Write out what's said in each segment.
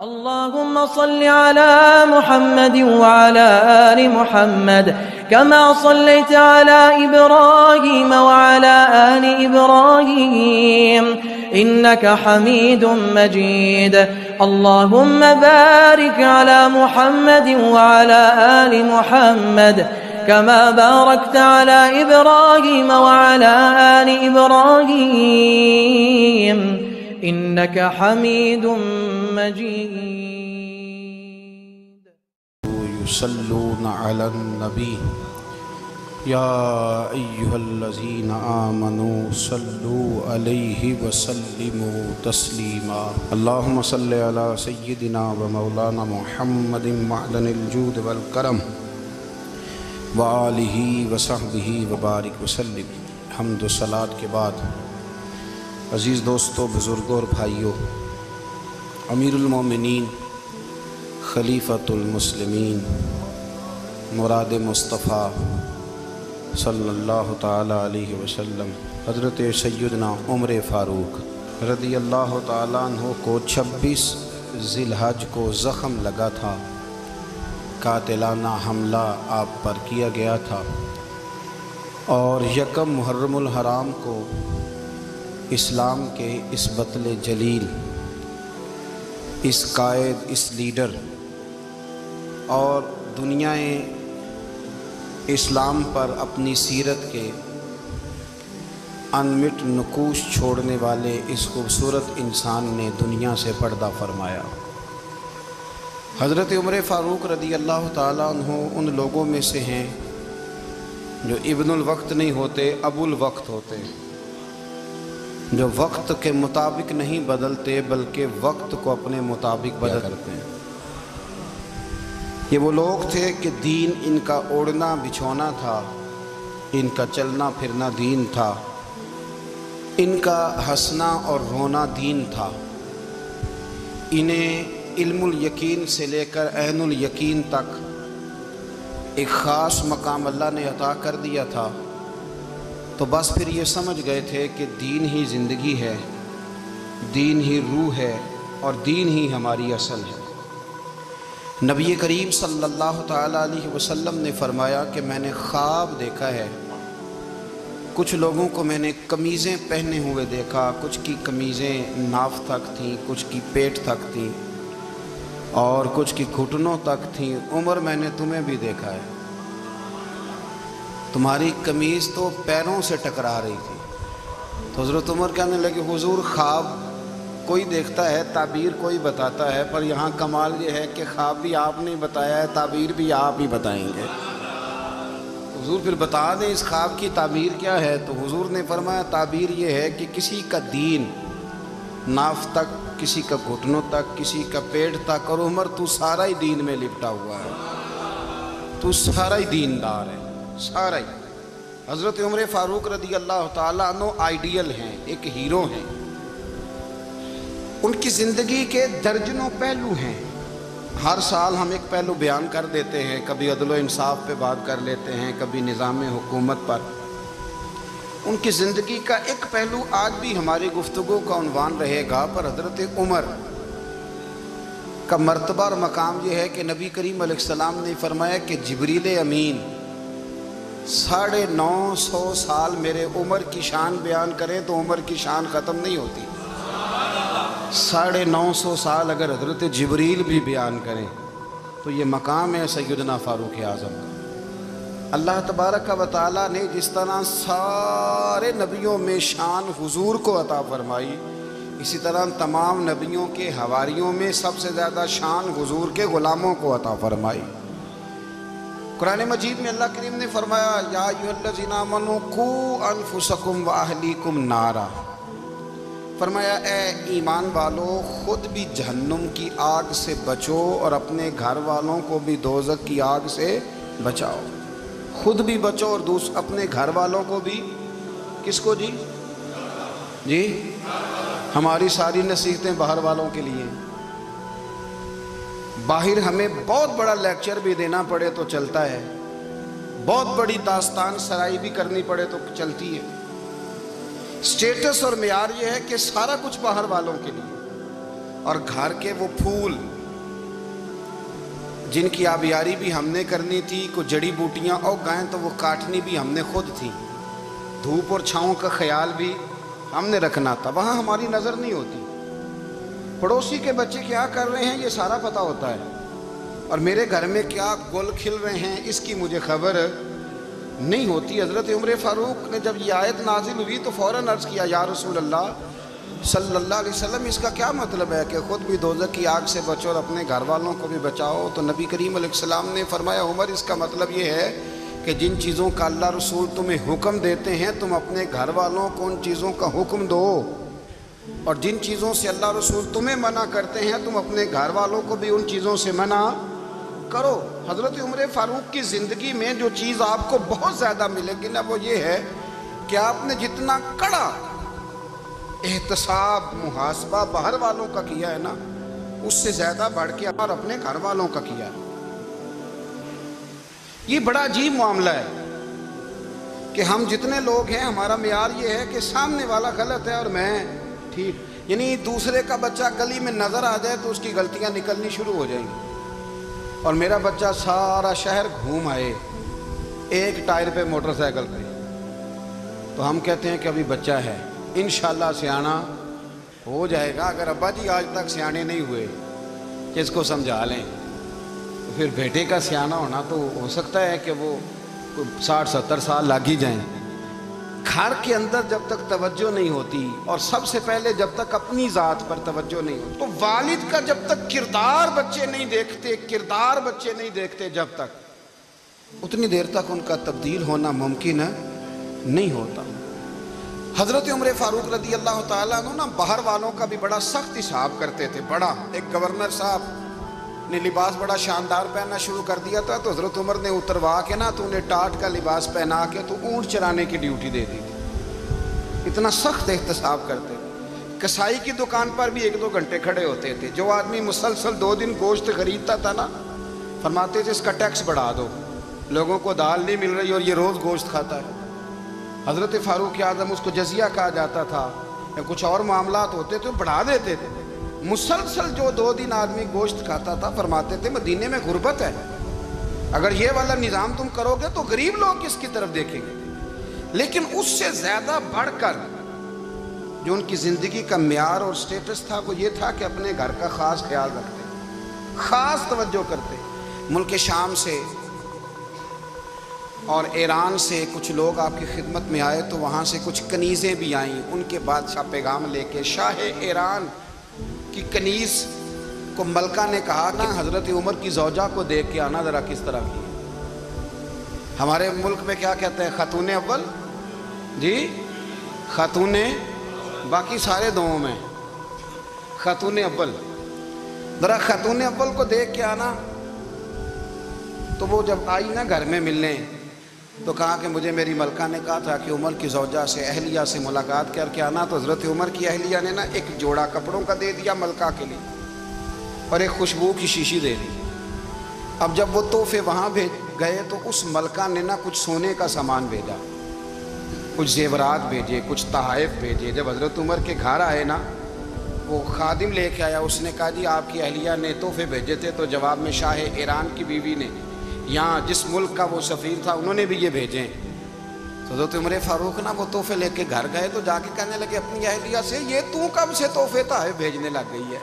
اللهم صل على محمد وعلى آل محمد كما صليت على إبراهيم وعلى آل إبراهيم إنك حميد مجيد. اللهم بارك على محمد وعلى آل محمد كما باركت على إبراهيم وعلى آل إبراهيم إنك حميد مجيد. يصلون على النبي يا أيها الذين آمنوا صلوا عليه وسلموا تسليما. اللهم صل على سيدنا ومولانا محمد معدن الجود والكرم وآلہ وصحبہ وبارک وسلم. حمد و صلات کے بعد عزیز دوستو، بزرگوں اور بھائیوں، امیر المومنین، خلیفۃ المسلمین، مراد مصطفیٰ صلی اللہ تعالی علیہ وسلم حضرت سیدنا عمر فاروق رضی اللہ تعالیٰ عنہ کو 26 ذی الحج کو زخم لگا تھا. قاتلانہ حملہ آپ پر کیا گیا تھا اور 1 محرم الحرام کو اسلام کے اس بطل جلیل، اس قائد، اس لیڈر اور دنیا اسلام پر اپنی سیرت کے انمٹ نقوش چھوڑنے والے اس خوبصورت انسان نے دنیا سے پردہ فرمایا. حضرت عمر فاروق رضی اللہ تعالیٰ عنہ ان لوگوں میں سے ہیں جو ابن الوقت نہیں ہوتے، ابو الوقت ہوتے ہیں، جو وقت کے مطابق نہیں بدلتے بلکہ وقت کو اپنے مطابق بدل کرتے ہیں. یہ وہ لوگ تھے کہ دین ان کا اوڑھنا بچھونا تھا، ان کا چلنا پھرنا دین تھا، ان کا ہنسنا اور رونا دین تھا. انہیں علم الیقین سے لے کر عین الیقین تک ایک خاص مقام اللہ نے عطا کر دیا تھا. تو بس پھر یہ سمجھ گئے تھے کہ دین ہی زندگی ہے، دین ہی روح ہے اور دین ہی ہماری اصل ہے. نبی کریم صلی اللہ تعالیٰ علیہ وسلم نے فرمایا کہ میں نے خواب دیکھا ہے، کچھ لوگوں کو میں نے قمیضیں پہنے ہوئے دیکھا، کچھ کی قمیضیں ناف تک تھیں، کچھ کی پیٹ تک تھیں اور کچھ کی گھٹنوں تک تھیں. عمر میں نے تمہیں بھی دیکھا ہے، تمہاری قمیض تو پیروں سے ٹکرا رہی تھی. تو حضرت عمر کہنے لگے حضور خواب کوئی دیکھتا ہے، تعبیر کوئی بتاتا ہے، پر یہاں کمال یہ ہے کہ خواب بھی آپ نے بتایا ہے، تعبیر بھی آپ ہی بتائیں گے. حضور پھر بتا دیں اس خواب کی تعبیر کیا ہے. تو حضور نے فرمایا تعبیر یہ ہے کہ کسی کا دین ناف تک، کسی کا گھٹنوں تک، کسی کا پیٹ تک، اور عمر تو سارا ہی دین میں لپٹا ہوا ہے، تو سارا ہی دیندار ہے، سارا ہی. حضرت عمر فاروق رضی اللہ تعالیٰ عنہ آئیڈیل ہیں، ایک ہیرو ہیں. ان کی زندگی کے درجنوں پہلو ہیں. ہر سال ہم ایک پہلو بیان کر دیتے ہیں، کبھی عدل و انصاف پہ بات کر لیتے ہیں، کبھی نظام حکومت پر. ان کی زندگی کا ایک پہلو آج بھی ہماری گفتگو کا عنوان رہے گا. پر حضرت عمر کا مرتبہ اور مقام یہ ہے کہ نبی کریم علیہ السلام نے فرمایا کہ جبریل امین 950 سال میرے عمر کی شان بیان کریں تو عمر کی شان ختم نہیں ہوتی. 950 سال اگر حضرت جبریل بھی بیان کریں تو یہ مقام ہے سیدنا فاروق اعظم کا. اللہ تبارک و تعالیٰ نے جس طرح سارے نبیوں میں شان حضور کو عطا فرمائی، اسی طرح تمام نبیوں کے حواریوں میں سب سے زیادہ شان حضور کے غلاموں کو عطا فرمائی. قرآن مجید میں اللہ کریم نے فرمایا یا ایھا الذین آمنوا قوا انفسکم واہلیکم نارا. فرمایا اے ایمان والو خود بھی جہنم کی آگ سے بچو اور اپنے گھر والوں کو بھی دوزخ کی آگ سے بچاؤ. خود بھی بچو اور اپنے گھر والوں کو بھی. کس کو جی؟ ہماری ساری نصیحتیں باہر والوں کے لیے. باہر ہمیں بہت بڑا لیکچر بھی دینا پڑے تو چلتا ہے، بہت بڑی داستان سرائی بھی کرنی پڑے تو چلتی ہے. سٹیٹس اور معیار یہ ہے کہ سارا کچھ باہر والوں کے لیے. اور گھر کے وہ پھول جن کی آبیاری بھی ہم نے کرنی تھی، کو جڑی بوٹیاں اور گائیں تو وہ کاٹنی بھی ہم نے خود تھی، دھوپ اور چھاؤں کا خیال بھی ہم نے رکھنا تھا، وہاں ہماری نظر نہیں ہوتی۔ پڑوسی کے بچے کیا کر رہے ہیں یہ سارا پتہ ہوتا ہے، اور میرے گھر میں کیا گل کھل رہے ہیں اس کی مجھے خبر نہیں ہوتی۔ حضرت عمر فاروق نے جب یہ آیت نازل ہوئی تو فوراً عرض کیا یا رسول اللہ صلی اللہ علیہ وسلم، اس کا کیا مطلب ہے کہ خود بھی دوزخ کی آگ سے بچو اور اپنے گھر والوں کو بھی بچاؤ؟ تو نبی کریم علیہ السلام نے فرمایا عمر، اس کا مطلب یہ ہے کہ جن چیزوں کا اللہ رسول تمہیں حکم دیتے ہیں تم اپنے گھر والوں کو ان چیزوں کا حکم دو، اور جن چیزوں سے اللہ رسول تمہیں منع کرتے ہیں تم اپنے گھر والوں کو بھی ان چیزوں سے منع کرو۔ حضرت عمر فاروق کی زندگی میں جو چیز آپ کو بہت زیادہ ملے گی نا، وہ یہ ہے کہ آپ نے جتنا کڑا احتساب محاسبہ باہر والوں کا کیا ہے نا، اس سے زیادہ بڑھ کے اور اپنے گھر والوں کا کیا ہے۔ یہ بڑا عجیب معاملہ ہے کہ ہم جتنے لوگ ہیں ہمارا معیار یہ ہے کہ سامنے والا غلط ہے اور میں ٹھیک، یعنی دوسرے کا بچہ گلی میں نظر آ جائے تو اس کی غلطیاں نکلنی شروع ہو جائیں گی، اور میرا بچہ سارا شہر گھوم آئے ایک ٹائر پہ موٹر سائیکل پہ، تو ہم کہتے ہیں کہ ابھی بچہ ہے، انشاءاللہ سیانا ہو جائے گا۔ اگر ابا جی آج تک سیانے نہیں ہوئے کہ اس کو سمجھا لیں، تو پھر بیٹے کا سیانا ہونا تو ہو سکتا ہے کہ وہ 60-70 سال لگ ہی جائیں۔ گھر کے اندر جب تک توجہ نہیں ہوتی، اور سب سے پہلے جب تک اپنی ذات پر توجہ نہیں ہوتی، تو والد کا جب تک کردار بچے نہیں دیکھتے جب تک، اتنی دیر تک ان کا تبدیل ہونا ممکن نہیں ہوتا۔ حضرت عمر فاروق رضی اللہ تعالیٰ عنہ نا باہر والوں کا بھی بڑا سخت حساب کرتے تھے۔ بڑا ایک گورنر صاحب نے لباس بڑا شاندار پہننا شروع کر دیا تھا، تو حضرت عمر نے اتروا کے نا تو انہیں ٹاٹ کا لباس پہنا کے تو اونٹ چرانے کی ڈیوٹی دے دی تھی۔ اتنا سخت احتساب کرتے تھے۔ کسائی کی دکان پر بھی 1-2 گھنٹے کھڑے ہوتے تھے۔ جو آدمی مسلسل 2 دن گوشت خریدتا تھا نا، فرماتے تھے اس کا ٹیکس بڑھا دو، لوگوں کو دال نہیں مل رہی اور یہ روز گوشت کھاتا ہے۔ حضرت فاروق اعظم، اس کو جزیہ کہا جاتا تھا، یا کچھ اور معاملات ہوتے تھے بڑھا دیتے تھے۔ مسلسل جو 2 دن آدمی گوشت کھاتا تھا، فرماتے تھے مدینے میں غربت ہے، اگر یہ والا نظام تم کرو گے تو غریب لوگ کس کی طرف دیکھیں گے۔ لیکن اس سے زیادہ بڑھ کر جو ان کی زندگی کا معیار اور سٹیٹس تھا وہ یہ تھا کہ اپنے گھر کا خاص خیال رکھتے، خاص توجہ کرتے۔ ملک شام سے اور ایران سے کچھ لوگ آپ کی خدمت میں آئے، تو وہاں سے کچھ کنیزیں بھی آئیں، ان کے بادشاہ پیغام لے کے۔ شاہ ایران کی کنیز کو ملکہ نے کہا نا حضرت عمر کی زوجہ کو دیکھ کے آنا ذرا کس طرح کی۔ ہمارے ملک میں کیا کہتے ہیں؟ خاتون اول، جی خاتون، باقی سارے دووں میں خاتون اول، ذرا خاتون اول کو دیکھ کے آنا۔ تو وہ جب آئی نا گھر میں ملنے، تو کہا کہ مجھے میری ملکہ نے کہا تھا کہ عمر کی زوجہ سے اہلیہ سے ملاقات کر کے آنا۔ تو حضرت عمر کی اہلیہ نے نا ایک جوڑا کپڑوں کا دے دیا ملکہ کے لیے، اور ایک خوشبو کی شیشی دے دی۔ اب جب وہ تحفے وہاں بھیج گئے تو اس ملکہ نے نا کچھ سونے کا سامان بھیجا، کچھ زیورات بھیجے، کچھ تحائف بھیجے۔ جب حضرت عمر کے گھر آئے نا، وہ خادم لے کے آیا، اس نے کہا جی آپ کی اہلیہ نے تحفے بھیجے تھے، تو جواب میں شاہ ایران کی بیوی نے، یہاں جس ملک کا وہ سفیر تھا، انہوں نے بھی یہ بھیجے۔ حضرت عمر فاروق نا وہ تحفے لے کے گھر گئے، تو جا کے کہنے لگے اپنی اہلیہ سے، یہ تو کب سے تحفے تحائف بھیجنے لگ گئی ہے،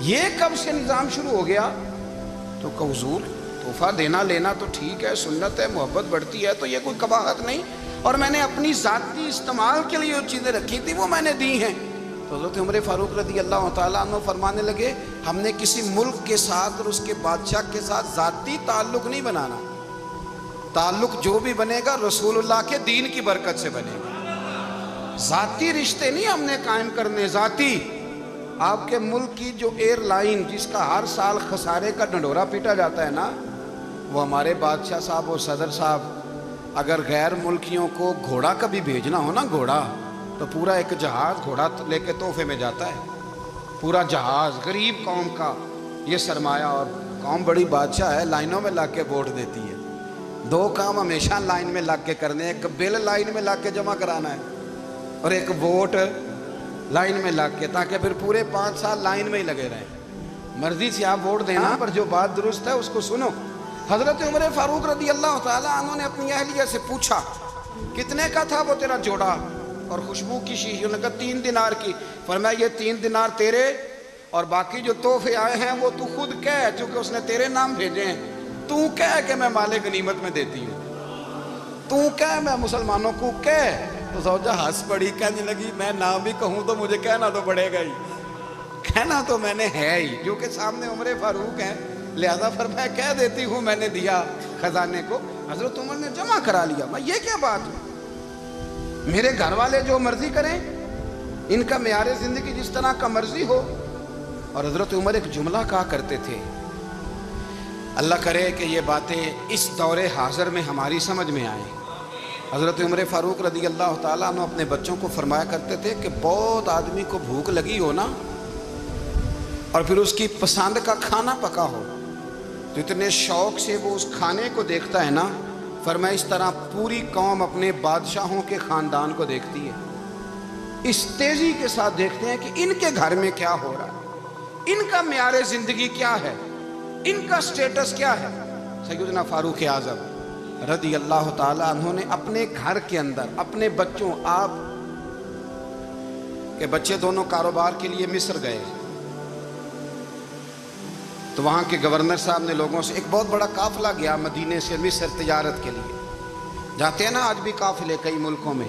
یہ کب سے نظام شروع ہو گیا؟ تو کہ حضور تحفہ دینا لینا تو ٹھیک ہے، سنت ہے، محبت بڑھتی ہے، تو یہ کوئی قباحت نہیں، اور میں نے اپنی ذاتی استعمال کے لیے جو چیزیں رکھی تھی وہ میں نے دی ہیں۔ تو حضرت عمر فاروق رضی اللہ تعالیٰ عنہ فرمانے لگے ہم نے کسی ملک کے ساتھ اور اس کے بادشاہ کے ساتھ ذاتی تعلق نہیں بنانا، تعلق جو بھی بنے گا رسول اللہ کے دین کی برکت سے بنے گا، ذاتی رشتے نہیں ہم نے قائم کرنے۔ ذاتی آپ کے ملک کی جو ایئر لائن جس کا ہر سال خسارے کا ڈنڈورا پیٹا جاتا ہے نا، وہ ہمارے بادشاہ صاحب اور صدر صاحب اگر غیر ملکیوں کو گھوڑا کبھی بھیجنا ہو نا، گھوڑا، تو پورا ایک جہاز گھوڑا لے کے تحفے میں جاتا ہے، پورا جہاز غریب قوم کا یہ سرمایہ، اور قوم بڑی بادشاہ ہے، لائنوں میں لگ کے ووٹ دیتی ہے۔ 2 کام ہمیشہ لائن میں لگ کے کرنے، ایک بل لائن میں لگ کے جمع کرانا ہے، اور ایک ووٹ لائن میں لگ کے، تاکہ پھر پورے 5 سال لائن میں ہی لگے رہیں۔ مرضی سے آپ ووٹ دینا، پر جو بات درست ہے اس کو سنو۔ حضرت عمر فاروق رضی اللہ تعالیٰ عنہ نے اپنی اہلیہ سے پوچھا کتنے کا تھا وہ تیرا جوڑا اور خوشبو کی شیشی؟ انہوں نے کہا 3 دینار کی۔ فرمایا یہ 3 دینار تیرے اور باقی جو تحفے آئے ہیں وہ تو خود کہہ، چونکہ اس نے تیرے نام بھیجے ہیں، تو کہہ کہ میں مال غنیمت میں دیتی ہوں، تو کہہ میں مسلمانوں کو کہہ۔ تو زوجہ ہنس پڑی، کہنے لگی میں نام بھی کہوں تو مجھے کہنا تو پڑے گا ہی، کہنا تو میں نے ہے ہی، کیونکہ سامنے عمر فاروق ہیں، لہذا فرمایا کہہ دیتی ہوں میں نے دیا خزانے کو۔ حضرت عمر نے جمع کرا لیا۔ میں یہ کیا بات ہے، میرے گھر والے جو مرضی کریں، ان کا معیار زندگی جس طرح کا مرضی ہو۔ اور حضرت عمر ایک جملہ کہا کرتے تھے، اللہ کرے کہ یہ باتیں اس دور حاضر میں ہماری سمجھ میں آئیں۔ حضرت عمر فاروق رضی اللہ تعالیٰ عنہ اپنے بچوں کو فرمایا کرتے تھے کہ بہت آدمی کو بھوک لگی ہو نا، اور پھر اس کی پسند کا کھانا پکا ہو تو اتنے شوق سے وہ اس کھانے کو دیکھتا ہے نا، فرمایا اس طرح پوری قوم اپنے بادشاہوں کے خاندان کو دیکھتی ہے، اس تیزی کے ساتھ دیکھتے ہیں کہ ان کے گھر میں کیا ہو رہا ہے، ان کا معیار زندگی کیا ہے، ان کا سٹیٹس کیا ہے۔ سیدنا فاروق اعظم رضی اللہ تعالیٰ عنہ نے اپنے گھر کے اندر اپنے بچوں، آپ کے بچے دونوں کاروبار کے لیے مصر گئے تو وہاں کے گورنر صاحب نے لوگوں سے، ایک بہت بڑا قافلہ گیا مدینے سے مصر تجارت کے لیے، جاتے ہیں نا آج بھی قافلے کئی ملکوں میں،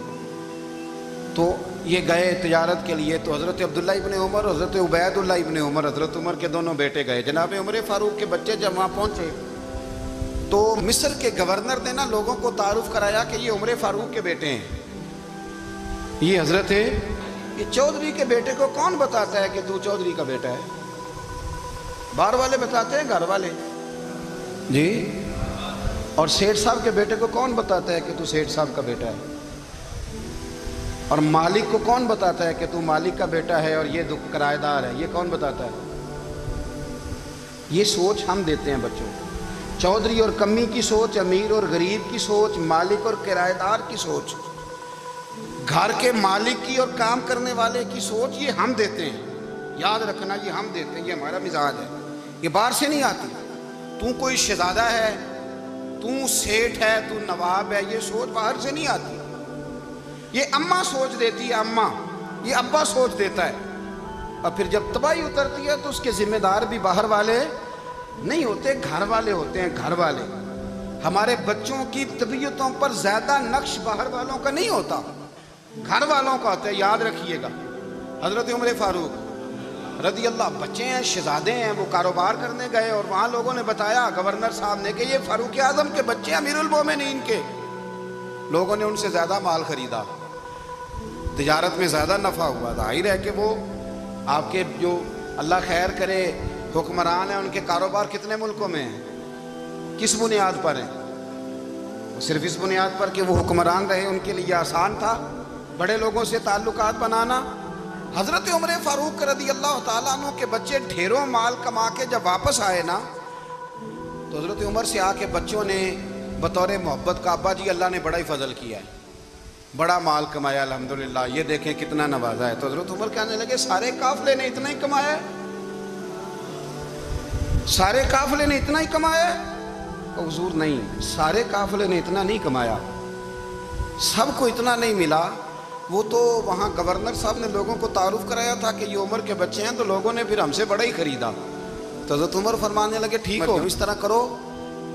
تو یہ گئے تجارت کے لیے۔ تو حضرت عبداللہ ابن عمر اور حضرت عبید اللہ ابن عمر، حضرت عمر کے دونوں بیٹے گئے۔ جناب عمر فاروق کے بچے جب وہاں پہنچے تو مصر کے گورنر نے نا لوگوں کو تعارف کرایا کہ یہ عمر فاروق کے بیٹے ہیں، یہ حضرت ہے، یہ چودھری کے بیٹے کو کون بتاتا ہے کہ تو چودھری کا بیٹا ہے؟ باہر والے بتاتے ہیں، گھر والے جی۔ اور سیٹھ صاحب کے بیٹے کو کون بتاتا ہے کہ تو سیٹھ صاحب کا بیٹا ہے؟ اور مالک کو کون بتاتا ہے کہ تو مالک کا بیٹا ہے اور یہ کرایہ دار ہے؟ یہ کون بتاتا ہے؟ یہ سوچ ہم دیتے ہیں بچوں کو، چودھری اور کمی کی سوچ، امیر اور غریب کی سوچ، مالک اور کرایہ دار کی سوچ، گھر کے مالک کی اور کام کرنے والے کی سوچ، یہ ہم دیتے ہیں۔ یاد رکھنا یہ ہم دیتے ہیں، یہ ہمارا مزاج ہے، یہ باہر سے نہیں آتی۔ تو کوئی شہزادہ ہے، تو سیٹھ ہے، تو نواب ہے، یہ سوچ باہر سے نہیں آتی، یہ اماں سوچ دیتی ہے، اماں، یہ ابا سوچ دیتا ہے۔ اور پھر جب تباہی اترتی ہے تو اس کے ذمہ دار بھی باہر والے نہیں ہوتے، گھر والے ہوتے ہیں، گھر والے۔ ہمارے بچوں کی طبیعتوں پر زیادہ نقش باہر والوں کا نہیں ہوتا، گھر والوں کا ہوتا ہے، یاد رکھیے گا۔ حضرت عمر فاروق رضی اللہ، بچے ہیں، شہزادے ہیں، وہ کاروبار کرنے گئے اور وہاں لوگوں نے بتایا گورنر صاحب نے کہ یہ فاروق اعظم کے بچے امیر المومنین کے۔ لوگوں نے ان سے زیادہ مال خریدا، تجارت میں زیادہ نفع ہوا، ظاہر ہے کہ وہ آپ کے جو اللہ خیر کرے حکمران ہیں، ان کے کاروبار کتنے ملکوں میں ہیں، کس بنیاد پر ہیں؟ صرف اس بنیاد پر کہ وہ حکمران رہے، ان کے لیے آسان تھا بڑے لوگوں سے تعلقات بنانا۔ حضرت عمر فاروق رضی اللہ تعالیٰ عنہ کے بچے ڈھیروں مال کما کے جب واپس آئے نا، تو حضرت عمر سے آ کے بچوں نے بطور محبت کا، ابا جی اللہ نے بڑا ہی فضل کیا ہے، بڑا مال کمایا الحمدللہ، یہ دیکھیں کتنا نوازا ہے۔ تو حضرت عمر کہنے لگے سارے قافلے نے اتنا ہی کمایا ہے، سارے قافلے نے اتنا ہی کمایا ہے؟ حضور نہیں، سارے قافلے نے اتنا نہیں کمایا، سب کو اتنا نہیں ملا۔ وہ تو وہاں گورنر صاحب نے لوگوں کو تعارف کرایا تھا کہ یہ عمر کے بچے ہیں، تو لوگوں نے پھر ہم سے بڑا ہی خریدا۔ تو حضرت عمر فرمانے لگے ٹھیک ہو، اس طرح کرو،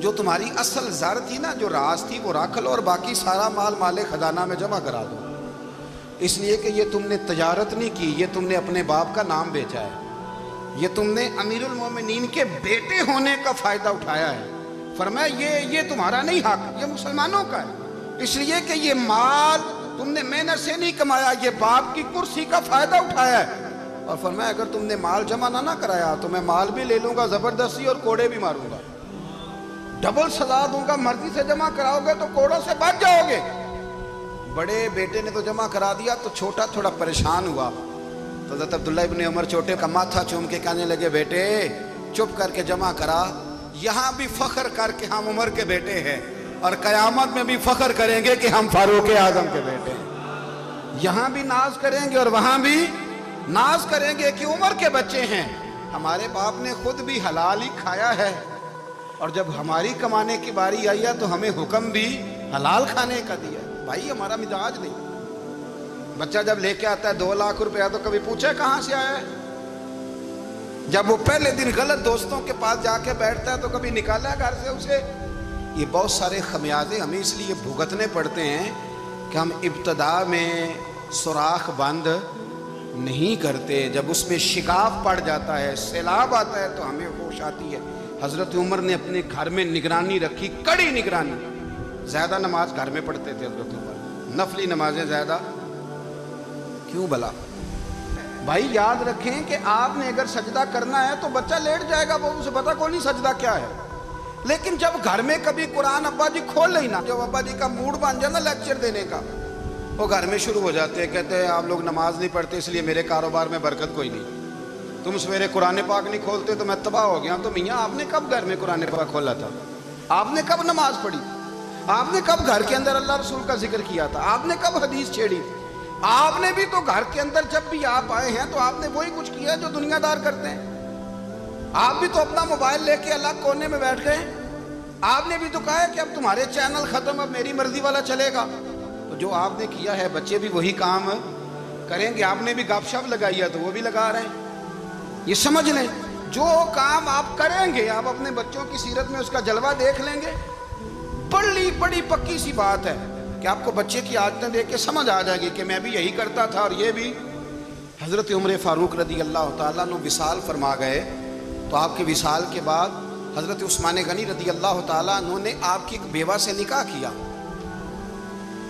جو تمہاری اصل زر تھی نا، جو راز تھی، وہ رکھ لو اور باقی سارا مال خزانہ میں جمع کرا دو، اس لیے کہ یہ تم نے تجارت نہیں کی، یہ تم نے اپنے باپ کا نام بیچا ہے، یہ تم نے امیر المومنین کے بیٹے ہونے کا فائدہ اٹھایا ہے۔ فرمایا یہ تمہارا نہیں حق، یہ مسلمانوں کا ہے، اس لیے کہ یہ مال تم نے محنت سے نہیں کمایا، یہ باپ کی کرسی کا فائدہ اٹھایا ہے۔ اور فرمایا اگر تم نے مال جمع نہ کرایا تو میں مال بھی لے لوں گا زبردستی اور کوڑے بھی ماروں گا، ڈبل سزا دوں گا، مرضی سے جمع کراؤ گے تو کوڑوں سے بچ جاؤ گے۔ بڑے بیٹے نے تو جمع کرا دیا، تو چھوٹا تھوڑا پریشان ہوا، تو حضرت عبداللہ ابن عمر چھوٹے کا ماتھا چوم کے کہنے لگے بیٹے چپ کر کے جمع کرا، یہاں بھی فخر کر کے ہم عمر کے بیٹے ہیں، اور قیامت میں بھی فخر کریں گے کہ ہم فاروق اعظم کے بیٹے ہیں، یہاں بھی ناز کریں گے اور وہاں بھی ناز کریں گے کہ عمر کے بچے ہیں، ہمارے باپ نے خود بھی حلال ہی کھایا ہے، اور جب ہماری کمانے کی باری آئی ہے تو ہمیں حکم بھی حلال کھانے کا دیا ہے۔ بھائی ہمارا مزاج نہیں۔ بچہ جب لے کے آتا ہے 2 لاکھ روپیہ تو کبھی پوچھے کہاں سے آیا ہے؟ جب وہ پہلے دن غلط دوستوں کے پاس جا کے بیٹھتا ہے تو کبھی نکالا ہے گھر سے اسے؟ یہ بہت سارے خمیازے ہمیں اس لیے بھگتنے پڑتے ہیں کہ ہم ابتدا میں سوراخ بند نہیں کرتے، جب اس میں شکاف پڑ جاتا ہے، سیلاب آتا ہے تو ہمیں ہوش آتی ہے۔ حضرت عمر نے اپنے گھر میں نگرانی رکھی، کڑی نگرانی۔ زیادہ نماز گھر میں پڑھتے تھے حضرت عمر، نفلی نمازیں زیادہ کیوں بلا؟ بھائی یاد رکھیں کہ آپ نے اگر سجدہ کرنا ہے تو بچہ لیٹ جائے گا، وہ اسے پتا کوئی نہیں سجدہ کیا ہے، لیکن جب گھر میں کبھی قرآن ابا جی کھول لینا، جب ابا جی کا موڈ بن جائے نا لیکچر دینے کا، وہ گھر میں شروع ہو جاتے ہیں، کہتے ہیں آپ لوگ نماز نہیں پڑھتے اس لیے میرے کاروبار میں برکت کوئی نہیں، تم سویرے قرآن پاک نہیں کھولتے تو میں تباہ ہو گیا۔ تو میاں آپ نے کب گھر میں قرآن پاک کھولا تھا؟ آپ نے کب نماز پڑھی؟ آپ نے کب گھر کے اندر اللہ رسول کا ذکر کیا تھا؟ آپ نے کب حدیث چھیڑی تھی؟ آپ نے بھی تو گھر کے اندر جب بھی آپ آئے ہیں تو آپ نے وہی کچھ کیا جو دنیا دار کرتے ہیں۔ آپ بھی تو اپنا موبائل لے کے الگ کونے میں بیٹھ گئے، آپ نے بھی تو کہا ہے کہ اب تمہارے چینل ختم، اب میری مرضی والا چلے گا۔ تو جو آپ نے کیا ہے بچے بھی وہی کام کریں گے۔ آپ نے بھی گپ شپ لگائی ہے تو وہ بھی لگا رہے ہیں۔ یہ سمجھ لیں جو کام آپ کریں گے آپ اپنے بچوں کی سیرت میں اس کا جلوہ دیکھ لیں گے۔ بڑی پکی سی بات ہے کہ آپ کو بچے کی عادتیں دیکھ کے سمجھ آ جائے گی کہ میں بھی یہی کرتا تھا اور یہ بھی۔ حضرت عمر فاروق رضی اللہ تعالیٰ عنہ وصال فرما گئے تو آپ کے وصال کے بعد حضرت عثمان غنی رضی اللہ تعالیٰ عنہ نے آپ کی ایک بیوہ سے نکاح کیا،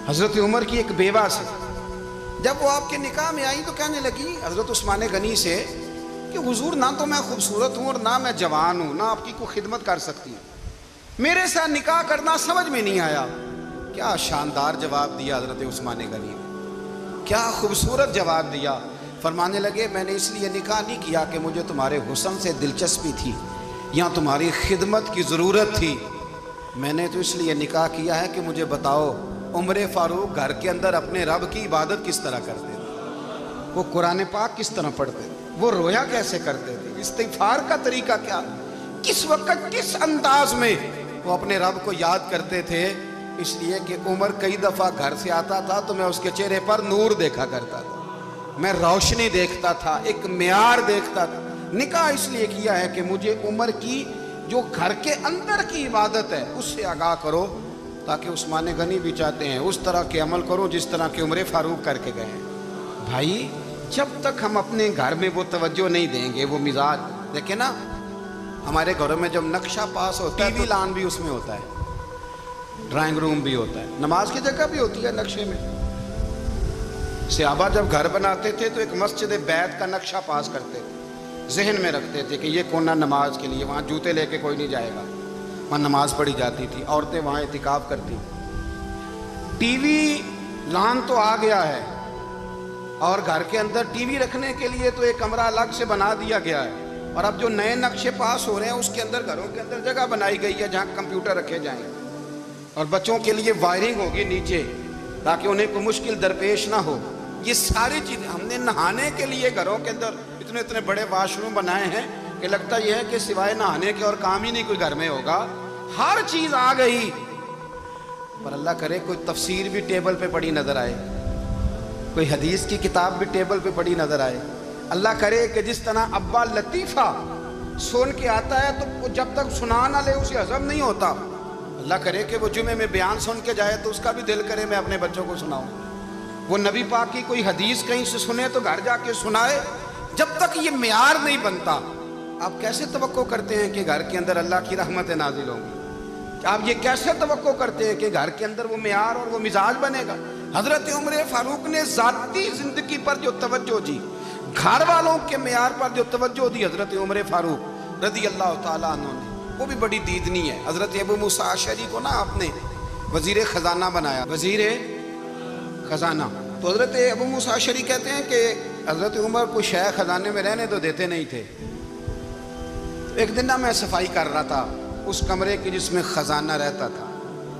حضرت عمر کی ایک بیوہ سے۔ جب وہ آپ کے نکاح میں آئی تو کہنے لگی حضرت عثمان غنی سے کہ حضور نہ تو میں خوبصورت ہوں اور نہ میں جوان ہوں، نہ آپ کی کوئی خدمت کر سکتی ہوں، میرے ساتھ نکاح کرنا سمجھ میں نہیں آیا۔ کیا شاندار جواب دیا حضرت عثمان غنی نے، کیا خوبصورت جواب دیا۔ فرمانے لگے میں نے اس لیے نکاح نہیں کیا کہ مجھے تمہارے حسن سے دلچسپی تھی یا تمہاری خدمت کی ضرورت تھی، میں نے تو اس لیے نکاح کیا ہے کہ مجھے بتاؤ عمر فاروق گھر کے اندر اپنے رب کی عبادت کس طرح کرتے تھے، وہ قرآن پاک کس طرح پڑھتے تھے، وہ رویا کیسے کرتے تھے، استغفار کا طریقہ کیا، کس وقت کس انداز میں وہ اپنے رب کو یاد کرتے تھے۔ اس لیے کہ عمر کئی دفعہ گھر سے آتا تھا تو میں اس کے چہرے پر نور دیکھا کرتا تھا، میں روشنی دیکھتا تھا، ایک معیار دیکھتا تھا۔ نکاح اس لیے کیا ہے کہ مجھے عمر کی جو گھر کے اندر کی عبادت ہے اس سے آگاہ کرو، تاکہ عثمان غنی بھی چاہتے ہیں اس طرح کے عمل کرو جس طرح کہ عمر فاروق کر کے گئے ہیں۔ بھائی جب تک ہم اپنے گھر میں وہ توجہ نہیں دیں گے، وہ مزاج دیکھیں نا، ہمارے گھروں میں جب نقشہ پاس ہوتا ہے ٹی وی لان بھی اس میں ہوتا ہے، ڈرائنگ روم بھی ہوتا ہے، نماز کی جگہ بھی ہوتی ہے نقشے میں۔ صحابہ جب گھر بناتے تھے تو ایک مسجد بیت کا نقشہ پاس کرتے تھے، ذہن میں رکھتے تھے کہ یہ کونا نماز کے لیے، وہاں جوتے لے کے کوئی نہیں جائے گا، وہاں نماز پڑھی جاتی تھی، عورتیں وہاں اعتکاف کرتی۔ ٹی وی لان تو آ گیا ہے اور گھر کے اندر ٹی وی رکھنے کے لیے تو ایک کمرہ الگ سے بنا دیا گیا ہے، اور اب جو نئے نقشے پاس ہو رہے ہیں اس کے اندر گھروں کے اندر جگہ بنائی گئی ہے جہاں کمپیوٹر رکھے جائیں، اور بچوں کے لیے وائرنگ ہوگی نیچے تاکہ انہیں کوئی مشکل درپیش نہ ہو۔ یہ ساری چیزیں ہم نے نہانے کے لیے گھروں کے اندر اتنے بڑے واش روم بنائے ہیں کہ لگتا یہ ہے کہ سوائے نہانے کے اور کام ہی نہیں کوئی گھر میں ہوگا، ہر چیز آ گئی۔ پر اللہ کرے کوئی تفسیر بھی ٹیبل پہ پڑی نظر آئے، کوئی حدیث کی کتاب بھی ٹیبل پہ پڑی نظر آئے۔ اللہ کرے کہ جس طرح ابا لطیفہ سن کے آتا ہے تو جب تک سنا نہ لے اسے ہضم نہیں ہوتا، اللہ کرے کہ وہ جمعے میں بیان سن کے جائے تو اس کا بھی دل کرے میں اپنے بچوں کو سناؤں، وہ نبی پاک کی کوئی حدیث کہیں سے سنے تو گھر جا کے سنائے۔ جب تک یہ معیار نہیں بنتا آپ کیسے توقع کرتے ہیں کہ گھر کے اندر اللہ کی رحمتیں نازل ہوں گی؟ آپ یہ کیسے توقع کرتے ہیں کہ گھر کے اندر وہ معیار اور وہ مزاج بنے گا؟ حضرت عمر فاروق نے ذاتی زندگی پر جو توجہ دی، گھر والوں کے معیار پر جو توجہ دی حضرت عمر فاروق رضی اللہ تعالیٰ عنہ نے، وہ بھی بڑی دیدنی ہے۔ حضرت ابو موسیٰ اشعری کو نا آپ نے وزیر خزانہ بنایا، وزیر خزانہ، تو حضرت ابو موسیٰ اشعری کہتے ہیں کہ حضرت عمر کو شے خزانے میں رہنے تو دیتے نہیں تھے۔ ایک دن میں صفائی کر رہا تھا اس کمرے کی جس میں خزانہ رہتا تھا۔